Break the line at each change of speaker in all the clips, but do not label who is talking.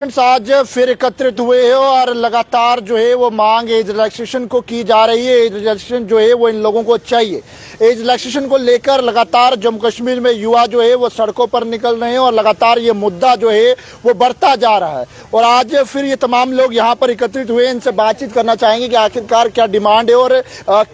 आज फिर एकत्रित हुए हैं और लगातार जो है वो मांग एज रिलैक्सेशन को की जा रही है। एज रिलैक्सेशन जो है वो इन लोगों को चाहिए। एज रिलैक्सेशन को लेकर लगातार जम्मू कश्मीर में युवा जो है वो सड़कों पर निकल रहे हैं और लगातार ये मुद्दा जो है वो बढ़ता जा रहा है। और आज फिर ये तमाम लोग यहाँ पर एकत्रित हुए, इनसे बातचीत करना चाहेंगे कि आखिरकार क्या डिमांड है और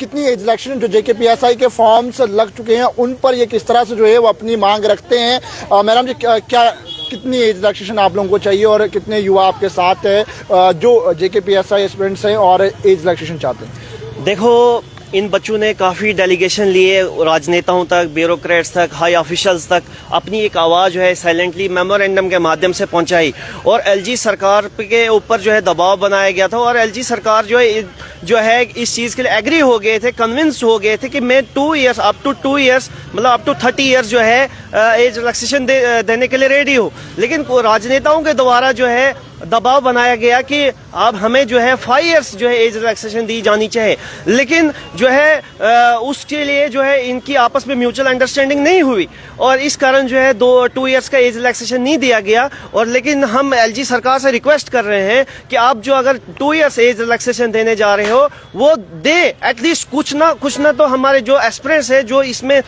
कितनी एज रिलैक्सेशन जो JKPSI के फॉर्म्स लग चुके हैं उन पर ये किस तरह से जो है वो अपनी मांग रखते हैं। मैडम जी, क्या कितनी एज रिलैक्सेशन आप लोगों को चाहिए और कितने युवा आपके साथ है जो JKPSI एस्पिरेंट्स हैं और एज रिलैक्सेशन चाहते हैं?
देखो, इन बच्चों ने काफ़ी डेलीगेशन लिए, राजनेताओं तक, ब्यूरोक्रेट्स तक, हाई ऑफिशियल्स तक अपनी एक आवाज़ जो है साइलेंटली मेमोरेंडम के माध्यम से पहुंचाई और LG सरकार के ऊपर जो है दबाव बनाया गया था और LG सरकार जो है इस चीज़ के लिए एग्री हो गए थे, कन्विंस हो गए थे कि मैं 2 इयर्स अप टू 2 इयर्स मतलब अप टू 30 इयर्स जो है एज रिलैक्सेशन देने के लिए रेडी हो। लेकिन राजनेताओं के द्वारा जो है दबाव बनाया गया कि अब हमें जो है 5 इयर्स जो है एज रिलैक्सेशन दी जानी चाहिए। लेकिन जो है उसके लिए जो है इनकी आपस में म्यूचुअल अंडरस्टैंडिंग नहीं हुई और इस कारण जो है 2 इयर्स का एज रिलैक्सेशन नहीं दिया गया। और लेकिन हम LG सरकार से रिक्वेस्ट कर रहे हैं कि आप जो अगर 2 इयर्स एज रिलैक्सेशन देने जा रहे हो वो दे, एटलीस्ट कुछ ना तो हमारे जो एस्पिरेंट्स है जो इसमें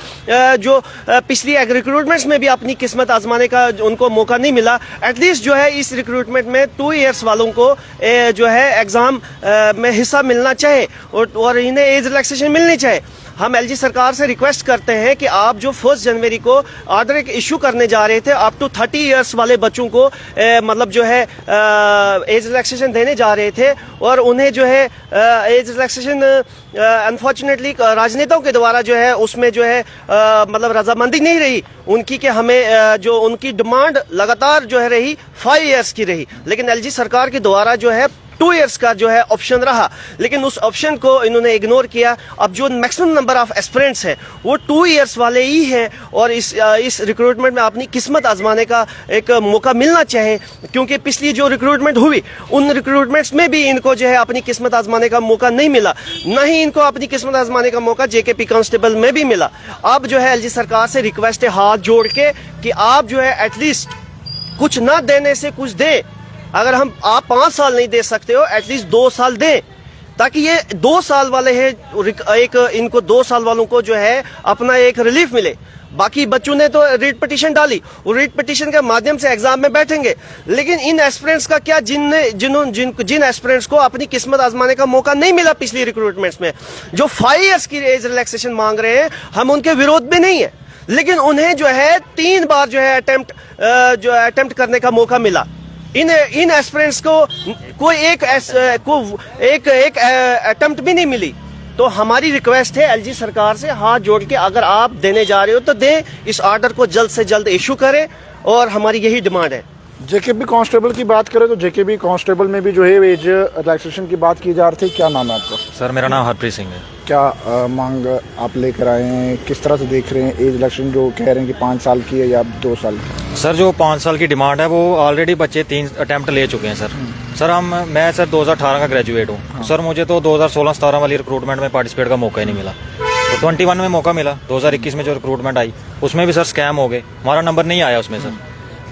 जो पिछली रिक्रूटमेंट्स में भी अपनी किस्मत आजमाने का उनको मौका नहीं मिला, एटलीस्ट जो है इस रिक्रूटमेंट में 2 इयर्स वालों को जो है एग्जाम में हिस्सा मिलना चाहिए और इन्हें एज रिलैक्सेशन मिलनी चाहिए। हम LG सरकार से रिक्वेस्ट करते हैं कि आप जो 1 जनवरी को ऑर्डर एक इशू करने जा रहे थे अप टू 30 इयर्स वाले बच्चों को मतलब जो है एज रिलैक्सेशन देने जा रहे थे और उन्हें जो है एज रिलैक्सेशन अनफॉर्चुनेटली राजनेताओं के द्वारा जो है उसमें जो है मतलब रजामंदी नहीं रही उनकी कि हमें जो उनकी डिमांड लगातार जो है रही 5 इयर्स की रही। लेकिन LG सरकार के द्वारा जो है 2 इयर्स का जो है ऑप्शन रहा, लेकिन उस ऑप्शन को इन्होंने इग्नोर किया। अब जो मैक्सिमम नंबर ऑफ एस्पिरेंट्स हैं वो 2 इयर्स वाले ही हैं और इस रिक्रूटमेंट में अपनी किस्मत आजमाने का एक मौका मिलना चाहिए, क्योंकि पिछली जो रिक्रूटमेंट हुई उन रिक्रूटमेंट्स में भी इनको जो है अपनी किस्मत आजमाने का मौका नहीं मिला, न ही इनको अपनी किस्मत आजमाने का मौका JKP कांस्टेबल में भी मिला। अब जो है LG सरकार से रिक्वेस्ट है हाथ जोड़ के कि आप जो है एटलीस्ट कुछ ना देने से कुछ दे। अगर आप 5 साल नहीं दे सकते हो एटलीस्ट 2 साल दें, ताकि ये 2 साल वाले हैं एक इनको 2 साल वालों को जो है अपना एक रिलीफ मिले। बाकी बच्चों ने तो रिट पिटीशन डाली, वो रिट पिटीशन के माध्यम से एग्जाम में बैठेंगे, लेकिन इन एस्पिरेंट्स का क्या जिन एस्पिरेंट्स को अपनी किस्मत आजमाने का मौका नहीं मिला पिछली रिक्रूटमेंट्स में, जो 5 इयर्स की एज रिलैक्सेशन मांग रहे हैं, हम उनके विरोध में नहीं है, लेकिन उन्हें जो है 3 बार जो है अटेम्प्ट करने का मौका मिला। इन एस्पिरेंट्स को कोई एक अटेम्प्ट भी नहीं मिली। तो हमारी रिक्वेस्ट है LG सरकार से हाथ जोड़ के, अगर आप देने जा रहे हो तो दें, इस ऑर्डर को जल्द से जल्द इशू करें और हमारी यही डिमांड है।
JKP कांस्टेबल की बात करें तो JKP कांस्टेबल में भी जो है एज रिलैक्सेशन की बात की जा रही थी। क्या नाम है आपका?
सर, मेरा नाम हरप्रीत सिंह है।
क्या मांग आप लेकर आए हैं, किस तरह से देख रहे हैं एज रिलैक्सेशन जो कह रहे हैं कि 5 साल की है या 2 साल की?
सर, जो 5 साल की डिमांड है वो ऑलरेडी बच्चे 3 अटेम्प्ट ले चुके हैं सर। मैं 2018 का ग्रेजुएट हूँ। सर, मुझे तो 2016-17 वाली रिक्रूटमेंट में पार्टिसिपेट का मौका ही नहीं मिला। तो 21 में मौका मिला, 2021 में जो रिक्रूटमेंट आई उसमें भी सर स्कैम हो गए, हमारा नंबर नहीं आया उसमें सर।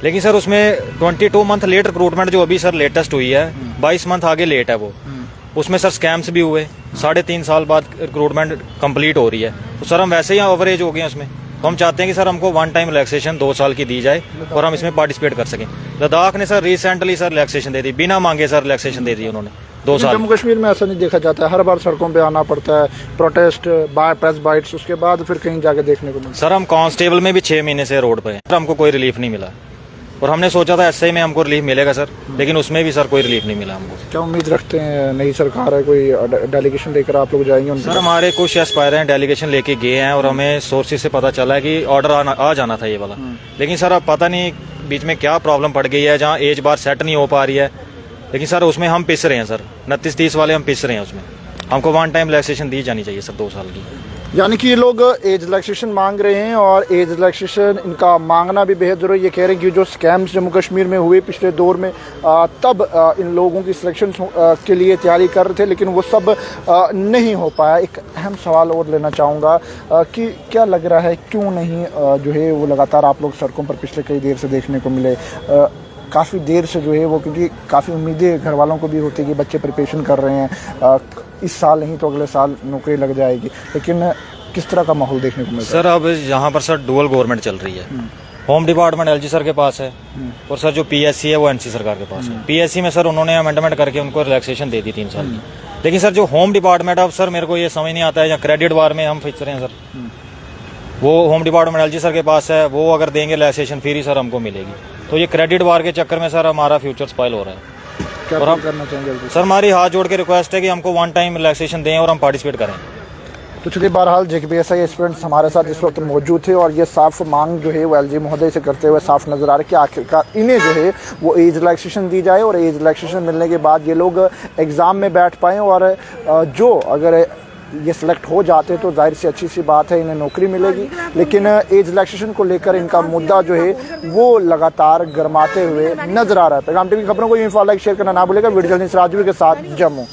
लेकिन सर उसमें 22 मंथ लेट रिक्रूटमेंट जो अभी सर लेटेस्ट हुई है, 22 मंथ आगे लेट है वो, उसमें सर स्कैम्स भी हुए। 3.5 साल बाद रिक्रूटमेंट कंप्लीट हो रही है, तो सर हम वैसे ही ओवरेज हो गए हैं उसमें। तो हम चाहते हैं कि सर हमको 1 टाइम रिलैक्सेशन 2 साल की दी जाए और हम इसमें पार्टिसिपेट कर सकें। लद्दाख ने सर रिसेंटली सर रिलैक्सेशन दे दी, बिना मांगे सर रिलैक्सेशन दे दी उन्होंने 2 साल।
जम्मू कश्मीर में ऐसा नहीं देखा जाता है, हर बार सड़कों पे आना पड़ता है, प्रोटेस्ट, प्रेस बाइट्स, उसके बाद फिर कहीं जाके देखने को मिलता।
सर, हम कांस्टेबल में भी 6 महीने से रोड पे हैं, हमको कोई रिलीफ नहीं मिला और हमने सोचा था SI में हमको रिलीफ मिलेगा सर, लेकिन उसमें भी सर कोई रिलीफ नहीं मिला हमको।
क्या उम्मीद रखते हैं, नई सरकार है, कोई डेलीगेशन लेकर आप लोग जाएंगे?
सर, हमारे कुछ एस्पायर हैं, डेलीगेशन लेके गए हैं और हमें सोर्सेज से पता चला है कि ऑर्डर आ जाना था ये वाला। लेकिन सर अब पता नहीं बीच में क्या प्रॉब्लम पड़ गई है, जहाँ एज बार सेट नहीं हो पा रही है। लेकिन सर उसमें हम पिस रहे हैं सर, 29-30 वाले हम पिस रहे हैं उसमें। हमको 1 टाइम रिलैक्सेशन दी जानी चाहिए सर 2 साल की।
यानी कि ये लोग एज रिलैक्सेशन मांग रहे हैं और एज रिलैक्सेशन इनका मांगना भी बेहद ज़रूरी है। ये कह रहे हैं कि जो स्कैम्स जम्मू कश्मीर में हुए पिछले दौर में, तब इन लोगों की सिलेक्शन के लिए तैयारी कर रहे थे, लेकिन वो सब नहीं हो पाया। एक अहम सवाल और लेना चाहूँगा कि क्या लग रहा है, क्यों नहीं जो है वो लगातार आप लोग सड़कों पर पिछले कई देर से देखने को मिले? काफ़ी देर से जो है वो, क्योंकि काफ़ी उम्मीदें घर वालों को भी होती है कि बच्चे प्रिपरेशन कर रहे हैं, इस साल नहीं तो अगले साल नौकरी लग जाएगी, लेकिन किस तरह का माहौल देखने को मिल रहा है?
सर अब यहाँ पर सर डुअल गवर्नमेंट चल रही है। होम डिपार्टमेंट एलजी सर के पास है और सर जो पीएससी है वो एनसी सरकार के पास है। पीएससी में सर उन्होंने अमेंडमेंट करके उनको रिलैक्सेशन दे दी 3 साल की, लेकिन सर जो होम डिपार्टमेंट, अब सर मेरे को ये समझ नहीं आता है, या क्रेडिट वार में हम फिक्स रहे हैं सर। वो होम डिपार्टमेंट एलजी सर के पास है, वो अगर देंगे रिलैक्सेशन फिर ही सर हमको मिलेगी। तो ये क्रेडिट वार के चक्कर में सर हमारा फ्यूचर स्पॉइल हो रहा है।
क्या
और हम
करना चाहेंगे जल्दी?
सर हमारी हाथ जोड़ के रिक्वेस्ट है कि हमको 1 टाइम रिलैक्सेशन दें और हम पार्टिसिपेट करें।
तो चलिए, बहरहाल जेकेपीएसआई स्टूडेंट्स हमारे साथ इस वक्त मौजूद थे और ये साफ मांग जो है वो एलजी महोदय से करते हुए साफ नजर आ रहा है कि आखिरकार इन्हें जो है वो एज रिलैक्सेशन दी जाए और एज रिलैक्सेशन मिलने के बाद ये लोग एग्ज़ाम में बैठ पाएँ, और जो अगर ये सिलेक्ट हो जाते तो जाहिर सी अच्छी सी बात है, इन्हें नौकरी मिलेगी। लेकिन एज रिलैक्सेशन को लेकर इनका मुद्दा जो है वो लगातार गरमाते हुए नजर आ रहा है। पैगाम टीवी की खबरों को यूं फॉलो, लाइक, शेयर करना ना भूलेगा। वीडियो जर्नलिस्ट राजवीर के साथ, जम्मू।